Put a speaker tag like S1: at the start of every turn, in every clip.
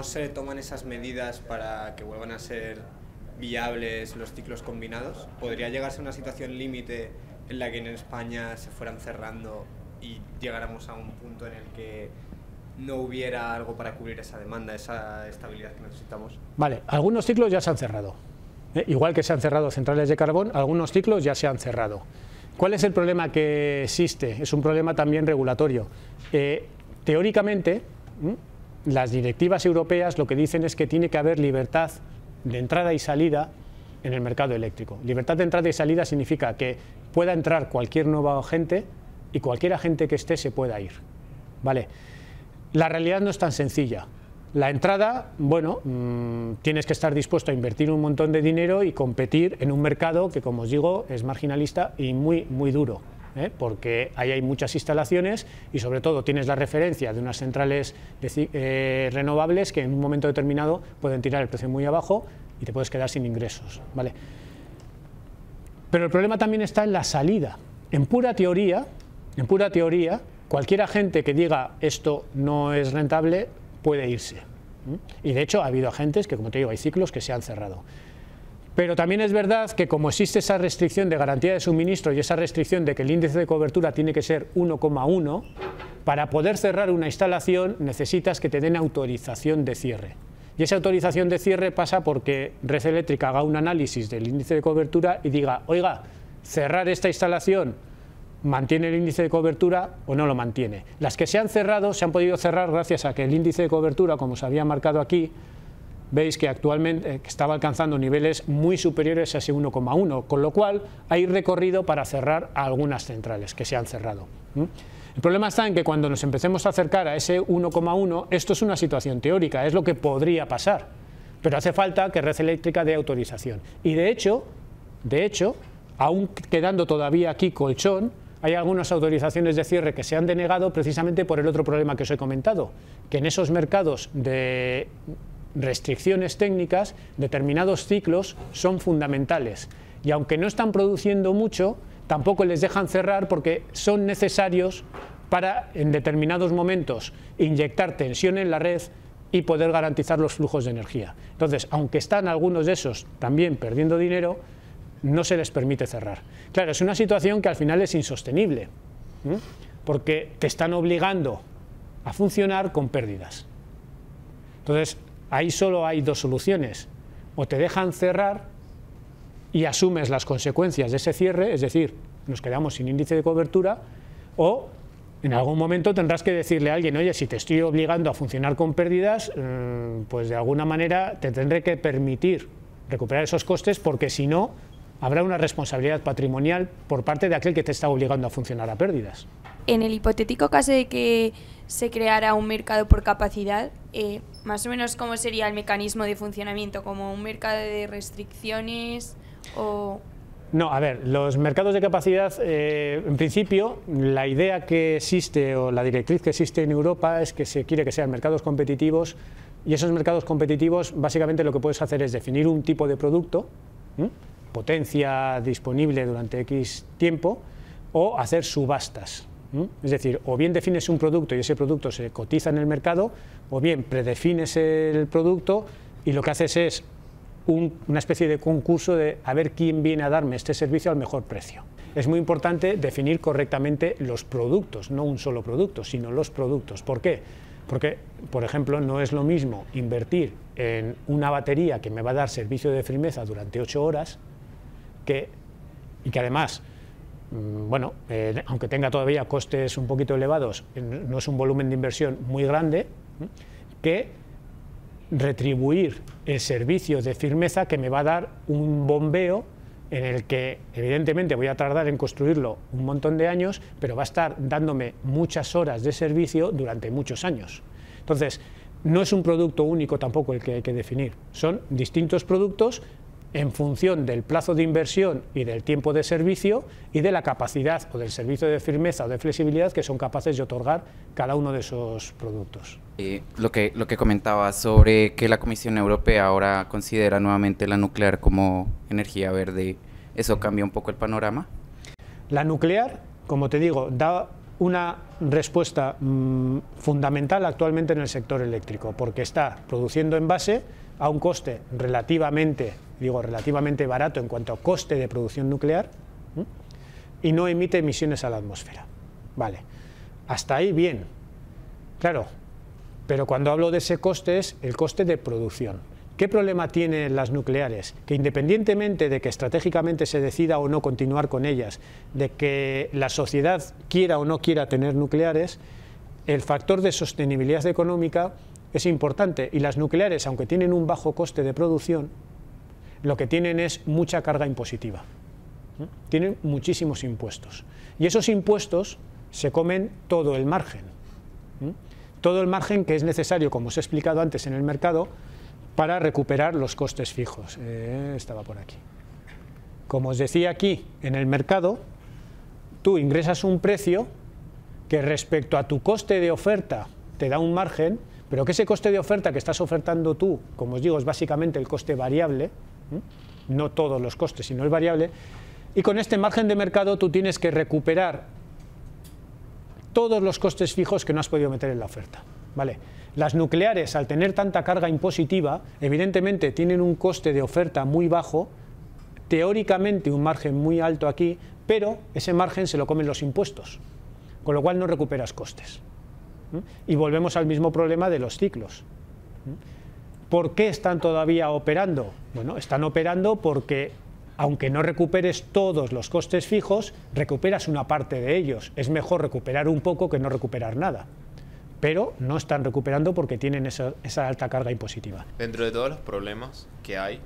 S1: se toman esas medidas para que vuelvan a ser viables los ciclos combinados? ¿Podría llegarse a una situación límite en la que en España se fueran cerrando y llegáramos a un punto en el que no hubiera algo para cubrir esa demanda, esa estabilidad que necesitamos?
S2: Vale, algunos ciclos ya se han cerrado. Igual que se han cerrado centrales de carbón, algunos ciclos ya se han cerrado. ¿Cuál es el problema que existe? Es un problema también regulatorio. Teóricamente, las directivas europeas lo que dicen es que tiene que haber libertad de entrada y salida en el mercado eléctrico. Libertad de entrada y salida significa que pueda entrar cualquier nuevo agente y cualquier agente que esté se pueda ir. ¿Vale? La realidad no es tan sencilla. La entrada, bueno, tienes que estar dispuesto a invertir un montón de dinero y competir en un mercado que, como os digo, es marginalista y muy duro, porque ahí hay muchas instalaciones y sobre todo tienes la referencia de unas centrales renovables que en un momento determinado pueden tirar el precio muy abajo y te puedes quedar sin ingresos, ¿vale? Pero el problema también está en la salida. En pura teoría, cualquier agente que diga esto no es rentable puede irse. Y de hecho ha habido agentes que, como te digo, hay ciclos que se han cerrado. Pero también es verdad que como existe esa restricción de garantía de suministro y esa restricción de que el índice de cobertura tiene que ser 1,1, para poder cerrar una instalación necesitas que te den autorización de cierre. Y esa autorización de cierre pasa porque Red Eléctrica haga un análisis del índice de cobertura y diga, oiga, cerrar esta instalación ¿mantiene el índice de cobertura o no lo mantiene? Las que se han cerrado se han podido cerrar gracias a que el índice de cobertura, como se había marcado aquí, veis que actualmente estaba alcanzando niveles muy superiores a ese 1,1, con lo cual hay recorrido para cerrar a algunas centrales que se han cerrado. El problema está en que cuando nos empecemos a acercar a ese 1,1, esto es una situación teórica, es lo que podría pasar, pero hace falta que Red Eléctrica dé autorización. Y de hecho, aún quedando todavía aquí colchón, hay algunas autorizaciones de cierre que se han denegado precisamente por el otro problema que os he comentado, que en esos mercados de restricciones técnicas, determinados ciclos son fundamentales y aunque no están produciendo mucho, tampoco les dejan cerrar porque son necesarios para en determinados momentos inyectar tensión en la red y poder garantizar los flujos de energía. Entonces, aunque están algunos de esos también perdiendo dinero, no se les permite cerrar. Claro, es una situación que al final es insostenible, porque te están obligando a funcionar con pérdidas. Entonces, ahí solo hay dos soluciones: o te dejan cerrar y asumes las consecuencias de ese cierre, es decir, nos quedamos sin índice de cobertura, o en algún momento tendrás que decirle a alguien, oye, si te estoy obligando a funcionar con pérdidas, pues de alguna manera te tendré que permitir recuperar esos costes, porque si no, habrá una responsabilidad patrimonial por parte de aquel que te está obligando a funcionar a pérdidas.
S3: En el hipotético caso de que se creara un mercado por capacidad, más o menos ¿cómo sería el mecanismo de funcionamiento? ¿Como un mercado de restricciones o...?
S2: No, a ver, los mercados de capacidad, en principio, la idea que existe o la directriz que existe en Europa es que se quiere que sean mercados competitivos, y esos mercados competitivos básicamente lo que puedes hacer es definir un tipo de producto, potencia disponible durante X tiempo, o hacer subastas. Es decir, o bien defines un producto y ese producto se cotiza en el mercado, o bien predefines el producto y lo que haces es una especie de concurso de a ver quién viene a darme este servicio al mejor precio. Es muy importante definir correctamente los productos, no un solo producto, sino los productos. ¿Por qué? Porque, por ejemplo, no es lo mismo invertir en una batería que me va a dar servicio de firmeza durante 8 horas y que además, bueno, aunque tenga todavía costes un poquito elevados, no es un volumen de inversión muy grande, que retribuir el servicio de firmeza que me va a dar un bombeo en el que evidentemente voy a tardar en construirlo un montón de años, pero va a estar dándome muchas horas de servicio durante muchos años. Entonces, no es un producto único tampoco el que hay que definir, son distintos productos en función del plazo de inversión y del tiempo de servicio y de la capacidad o del servicio de firmeza o de flexibilidad que son capaces de otorgar cada uno de esos productos.
S4: Lo que comentaba sobre que la Comisión Europea ahora considera nuevamente la nuclear como energía verde, ¿eso cambia un poco el panorama?
S2: La nuclear, como te digo, da una respuesta fundamental actualmente en el sector eléctrico, porque está produciendo envase a un coste relativamente barato en cuanto a coste de producción nuclear, y no emite emisiones a la atmósfera. Vale, hasta ahí bien, claro, pero cuando hablo de ese coste es el coste de producción. ¿Qué problema tienen las nucleares? Que independientemente de que estratégicamente se decida o no continuar con ellas, de que la sociedad quiera o no quiera tener nucleares, el factor de sostenibilidad económica es importante, y las nucleares, aunque tienen un bajo coste de producción, lo que tienen es mucha carga impositiva. Tienen muchísimos impuestos, y esos impuestos se comen todo el margen. Todo el margen que es necesario, como os he explicado antes, en el mercado, para recuperar los costes fijos. Estaba por aquí. Como os decía, aquí en el mercado tú ingresas un precio que respecto a tu coste de oferta te da un margen, pero que ese coste de oferta que estás ofertando tú, como os digo, es básicamente el coste variable, no todos los costes, sino el variable, y con este margen de mercado tú tienes que recuperar todos los costes fijos que no has podido meter en la oferta. ¿Vale? Las nucleares, al tener tanta carga impositiva, evidentemente tienen un coste de oferta muy bajo, teóricamente un margen muy alto aquí, pero ese margen se lo comen los impuestos, con lo cual no recuperas costes. Y volvemos al mismo problema de los ciclos. ¿Por qué están todavía operando? Bueno, están operando porque, aunque no recuperes todos los costes fijos, recuperas una parte de ellos. Es mejor recuperar un poco que no recuperar nada. Pero no están recuperando porque tienen esa alta carga impositiva.
S5: Dentro de todos los problemas que hay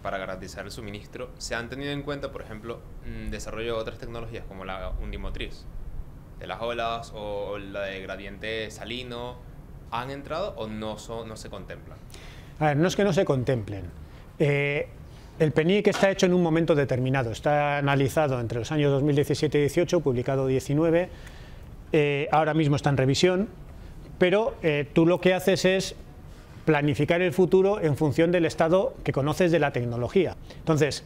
S5: para garantizar el suministro, ¿se han tenido en cuenta, por ejemplo, desarrollo de otras tecnologías como la undimotriz, de las olas o la de gradiente salino? ¿Han entrado o no se contemplan?
S2: A ver, no es que no se contemplen. El PNIEC está hecho en un momento determinado, está analizado entre los años 2017 y 2018, publicado 19, ahora mismo está en revisión, pero tú lo que haces es planificar el futuro en función del estado que conoces de la tecnología. Entonces,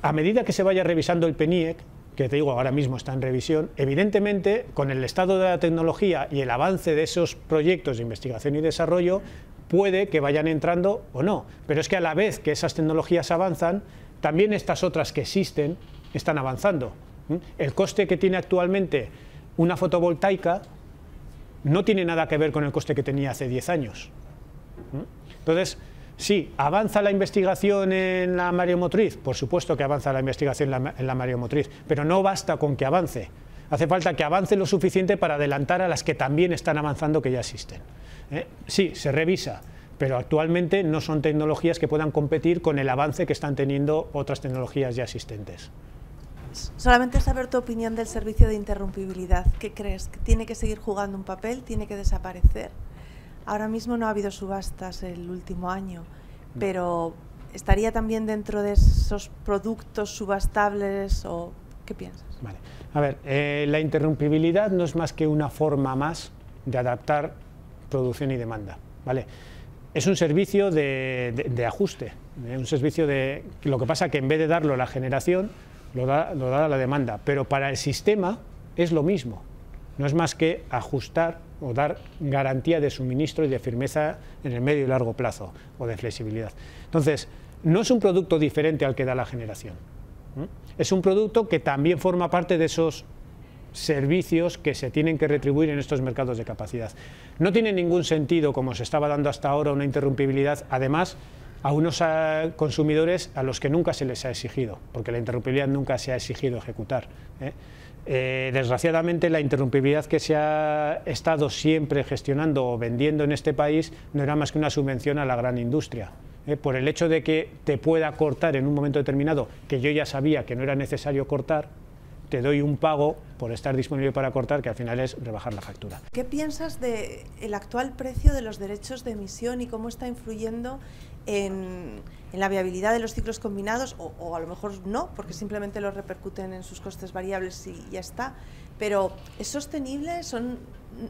S2: a medida que se vaya revisando el PNIEC, que te digo ahora mismo está en revisión, evidentemente con el estado de la tecnología y el avance de esos proyectos de investigación y desarrollo, puede que vayan entrando o no, pero es que a la vez que esas tecnologías avanzan, también estas otras que existen están avanzando. El coste que tiene actualmente una fotovoltaica no tiene nada que ver con el coste que tenía hace 10 años. Entonces, sí, ¿avanza la investigación en la mareomotriz? Por supuesto que avanza la investigación en la mareomotriz, pero no basta con que avance. Hace falta que avance lo suficiente para adelantar a las que también están avanzando, que ya existen. Sí, se revisa, pero actualmente no son tecnologías que puedan competir con el avance que están teniendo otras tecnologías ya existentes.
S6: Solamente saber tu opinión del servicio de interrumpibilidad. ¿Qué crees? ¿Que tiene que seguir jugando un papel? ¿Tiene que desaparecer? Ahora mismo no ha habido subastas el último año, pero ¿estaría también dentro de esos productos subastables o qué piensas? Vale.
S2: A ver, la interrumpibilidad no es más que una forma más de adaptar producción y demanda, ¿vale? Es un servicio de ajuste, un servicio de... Lo que pasa que en vez de darlo a la generación, lo da a la demanda, pero para el sistema es lo mismo, no es más que ajustar o dar garantía de suministro y de firmeza en el medio y largo plazo, o de flexibilidad. Entonces, no es un producto diferente al que da la generación, es un producto que también forma parte de esos servicios que se tienen que retribuir en estos mercados de capacidad. No tiene ningún sentido, como se estaba dando hasta ahora, una interrumpibilidad, además, a unos consumidores a los que nunca se les ha exigido, porque la interrumpibilidad nunca se ha exigido ejecutar. Desgraciadamente, la interrumpibilidad que se ha estado siempre gestionando o vendiendo en este país no era más que una subvención a la gran industria. Por el hecho de que te pueda cortar en un momento determinado, que yo ya sabía que no era necesario cortar, te doy un pago por estar disponible para cortar, que al final es rebajar la factura.
S6: ¿Qué piensas del actual precio de los derechos de emisión y cómo está influyendo en la viabilidad de los ciclos combinados, o a lo mejor no, porque simplemente lo repercuten en sus costes variables y ya está? Pero ¿es sostenible?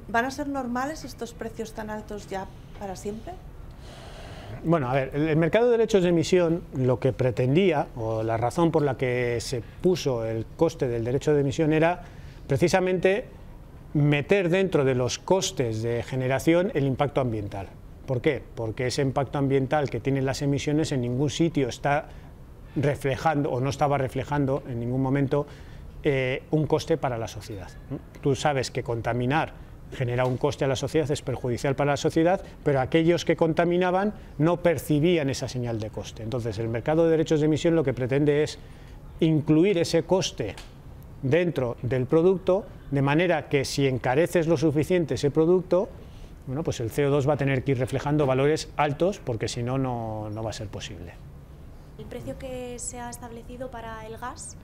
S6: ¿Van a ser normales estos precios tan altos ya para siempre?
S2: Bueno, a ver, el mercado de derechos de emisión lo que pretendía, o la razón por la que se puso el coste del derecho de emisión, era precisamente meter dentro de los costes de generación el impacto ambiental. ¿Por qué? Porque ese impacto ambiental que tienen las emisiones en ningún sitio está reflejando, o no estaba reflejando en ningún momento, un coste para la sociedad. Tú sabes que contaminar genera un coste a la sociedad, es perjudicial para la sociedad, pero aquellos que contaminaban no percibían esa señal de coste. Entonces, el mercado de derechos de emisión lo que pretende es incluir ese coste dentro del producto, de manera que si encareces lo suficiente ese producto, bueno, pues el CO2 va a tener que ir reflejando valores altos, porque si no, no va a ser posible.
S7: El precio que se ha establecido para el gas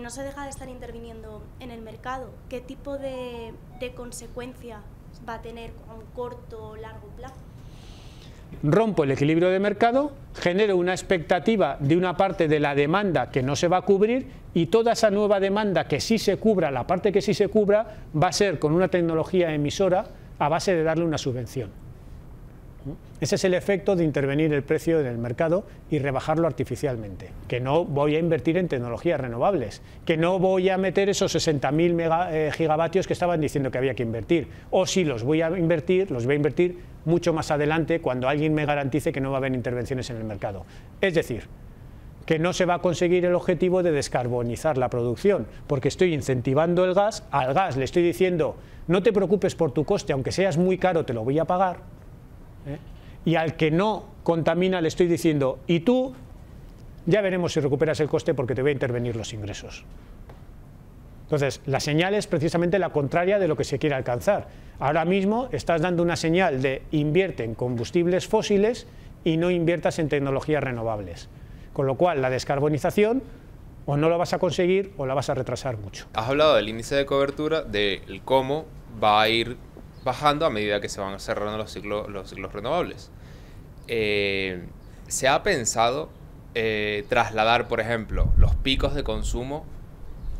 S7: no se deja de estar interviniendo en el mercado. ¿Qué tipo de consecuencia va a tener a un corto o largo plazo?
S2: Rompo el equilibrio de mercado, genero una expectativa de una parte de la demanda que no se va a cubrir, y toda esa nueva demanda que sí se cubra, la parte que sí se cubra, va a ser con una tecnología emisora a base de darle una subvención. Ese es el efecto de intervenir el precio en el mercado y rebajarlo artificialmente. Que no voy a invertir en tecnologías renovables, que no voy a meter esos 60.000 gigavatios que estaban diciendo que había que invertir, o si los voy a invertir mucho más adelante, cuando alguien me garantice que no va a haber intervenciones en el mercado. Es decir, que no se va a conseguir el objetivo de descarbonizar la producción, porque estoy incentivando el gas, al gas le estoy diciendo no te preocupes por tu coste, aunque seas muy caro te lo voy a pagar, y al que no contamina le estoy diciendo y tú ya veremos si recuperas el coste porque te voy a intervenir los ingresos. Entonces, la señal es precisamente la contraria de lo que se quiere alcanzar. Ahora mismo estás dando una señal de invierte en combustibles fósiles y no inviertas en tecnologías renovables. Con lo cual, la descarbonización o no lo vas a conseguir o la vas a retrasar mucho.
S5: Has hablado del índice de cobertura, del cómo va a ir bajando a medida que se van cerrando los ciclos renovables. ¿Se ha pensado trasladar, por ejemplo, los picos de consumo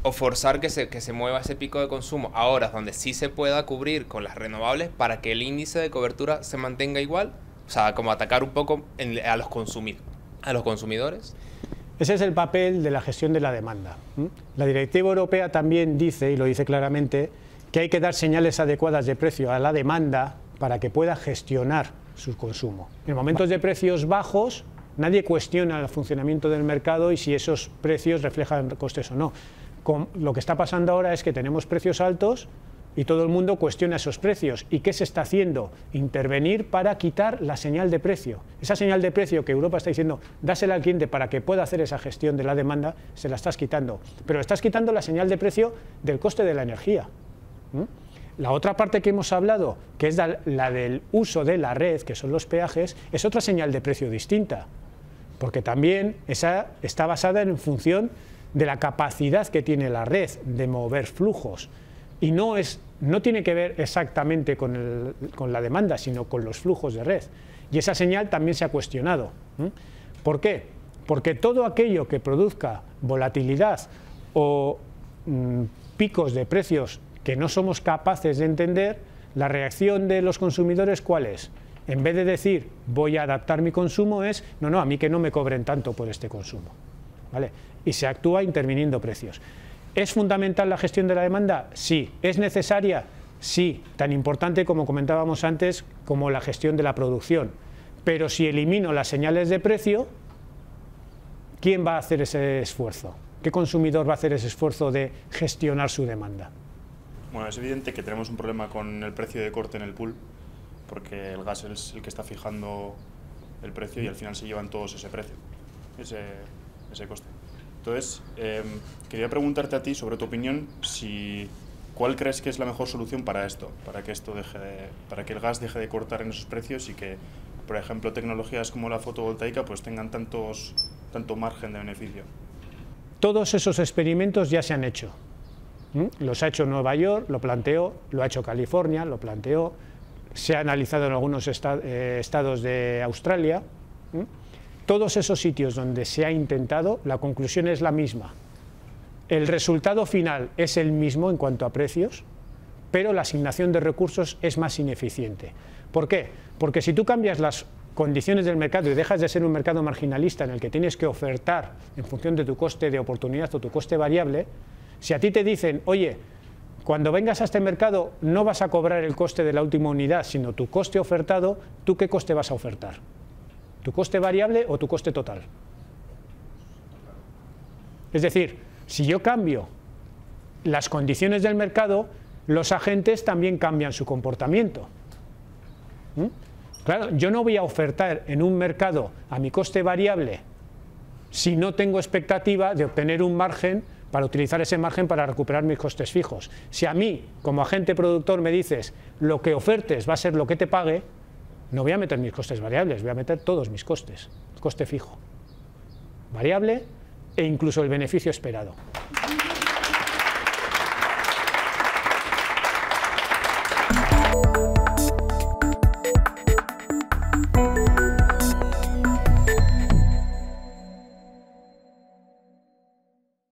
S5: o forzar que se mueva ese pico de consumo a horas donde sí se pueda cubrir con las renovables para que el índice de cobertura se mantenga igual? O sea, como atacar un poco a los consumidores.
S2: Ese es el papel de la gestión de la demanda. La Directiva Europea también dice, y lo dice claramente, que hay que dar señales adecuadas de precio a la demanda para que pueda gestionar su consumo. En momentos de precios bajos, nadie cuestiona el funcionamiento del mercado y si esos precios reflejan costes o no. Lo que está pasando ahora es que tenemos precios altos y todo el mundo cuestiona esos precios. ¿Y qué se está haciendo? Intervenir para quitar la señal de precio. Esa señal de precio que Europa está diciendo, dásela al cliente para que pueda hacer esa gestión de la demanda, se la estás quitando. Pero estás quitando la señal de precio del coste de la energía. La otra parte que hemos hablado, que es la del uso de la red, que son los peajes, es otra señal de precio distinta, porque también esa está basada en función de la capacidad que tiene la red de mover flujos, y no tiene que ver exactamente con la demanda, sino con los flujos de red, y esa señal también se ha cuestionado. ¿Por qué? Porque todo aquello que produzca volatilidad o picos de precios que no somos capaces de entender, la reacción de los consumidores, ¿cuál es? En vez de decir, voy a adaptar mi consumo, es, no, a mí que no me cobren tanto por este consumo, ¿vale? Y se actúa interviniendo precios. ¿Es fundamental la gestión de la demanda? Sí. ¿Es necesaria? Sí. Tan importante, como comentábamos antes, como la gestión de la producción. Pero si elimino las señales de precio, ¿quién va a hacer ese esfuerzo? ¿Qué consumidor va a hacer ese esfuerzo de gestionar su demanda?
S8: Bueno, es evidente que tenemos un problema con el precio de corte en el pool, porque el gas es el que está fijando el precio y al final se llevan todos ese precio, ese coste. Entonces, quería preguntarte a ti, sobre tu opinión, ¿cuál crees que es la mejor solución para esto? Para que el gas deje de cortar en esos precios y que, por ejemplo, tecnologías como la fotovoltaica pues tengan tanto margen de beneficio.
S2: Todos esos experimentos ya se han hecho. Los ha hecho Nueva York, lo planteó, lo ha hecho California, lo planteó, se ha analizado en algunos estados de Australia. Todos esos sitios donde se ha intentado, la conclusión es la misma. El resultado final es el mismo en cuanto a precios, pero la asignación de recursos es más ineficiente. ¿Por qué? Porque si tú cambias las condiciones del mercado y dejas de ser un mercado marginalista en el que tienes que ofertar en función de tu coste de oportunidad o tu coste variable, Si a ti te dicen, oye, cuando vengas a este mercado no vas a cobrar el coste de la última unidad, sino tu coste ofertado, ¿tú qué coste vas a ofertar? ¿Tu coste variable o tu coste total? Es decir, si yo cambio las condiciones del mercado, los agentes también cambian su comportamiento. Claro, yo no voy a ofertar en un mercado a mi coste variable si no tengo expectativa de obtener un margen para utilizar ese margen para recuperar mis costes fijos. Si a mí, como agente productor, me dices lo que ofertes va a ser lo que te pague, no voy a meter mis costes variables, voy a meter todos mis costes, coste fijo, variable e incluso el beneficio esperado.